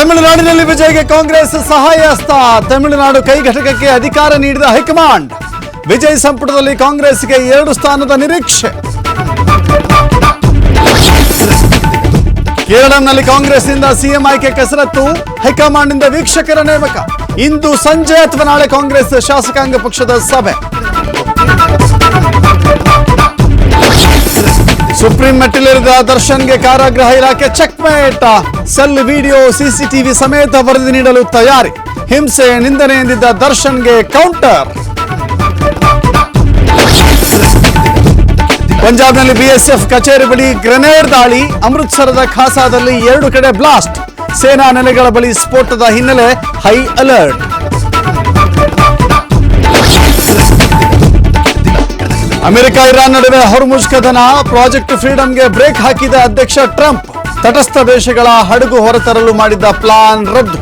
ತಮಿಳುನಾಡಿನಲ್ಲಿ ವಿಜಯ್ಗೆ ಕಾಂಗ್ರೆಸ್ ಸಹಾಯ ಹಸ್ತ. ತಮಿಳುನಾಡು ಕೈ ಘಟಕಕ್ಕೆ ಅಧಿಕಾರ ನೀಡಿದ ಹೈಕಮಾಂಡ್. ವಿಜಯ್ ಸಂಪುಟದಲ್ಲಿ ಕಾಂಗ್ರೆಸ್ಗೆ 2 ಸ್ಥಾನದ ನಿರೀಕ್ಷೆ. ಕೇರಳಂನಲ್ಲಿ ಕಾಂಗ್ರೆಸ್ನಿಂದ ಸಿಎಂ ಆಯ್ಕೆ ಕಸರತ್ತು. ಹೈಕಮಾಂಡ್ನಿಂದ ವೀಕ್ಷಕರ ನೇಮಕ. ಇಂದು ಸಂಜೆ ಅಥವಾ ನಾಳೆ ಕಾಂಗ್ರೆಸ್ ಶಾಸಕಾಂಗ ಪಕ್ಷದ ಸಭೆ. ಸುಪ್ರೀಂ ಮೆಟ್ಟಿಲೇರಿದ ದರ್ಶನ್ಗೆ ಕಾರಾಗೃಹ ಇಲಾಖೆ ಚೆಕ್ಮೇಟ್. ಸೆಲ್ ವಿಡಿಯೋ ಸಿಸಿಟಿವಿ ಸಮೇತ ವರದಿ ನೀಡಲು ತಯಾರಿ. ಹಿಂಸೆ ನಿಂದನೆ ಎಂದಿದ್ದ ದರ್ಶನ್ಗೆ ಕೌಂಟರ್. ಪಂಜಾಬ್ನಲ್ಲಿ ಬಿಎಸ್ಎಫ್ ಕಚೇರಿ ಬಳಿ ಗ್ರೆನೇಡ್ ದಾಳಿ. ಅಮೃತ್ಸರದ ಖಾಸಾದಲ್ಲಿ 2 ಕಡೆ ಬ್ಲಾಸ್ಟ್. ಸೇನಾ ನೆಲೆಗಳ ಬಳಿ ಸ್ಫೋಟದ ಹಿನ್ನೆಲೆ ಹೈ ಅಲರ್ಟ್. ಅಮೆರಿಕ ಇರಾನ್ ನಡುವೆ ಹೊರ್ಮುಜ್ ಕದನ. ಪ್ರಾಜೆಕ್ಟ್ ಫ್ರೀಡಂಗೆ ಬ್ರೇಕ್ ಹಾಕಿದ ಅಧ್ಯಕ್ಷ ಟ್ರಂಪ್. ತಟಸ್ಥ ದೇಶಗಳ ಹಡಗು ಹೊರತರಲು ಮಾಡಿದ್ದ ಪ್ಲಾನ್ ರದ್ದು.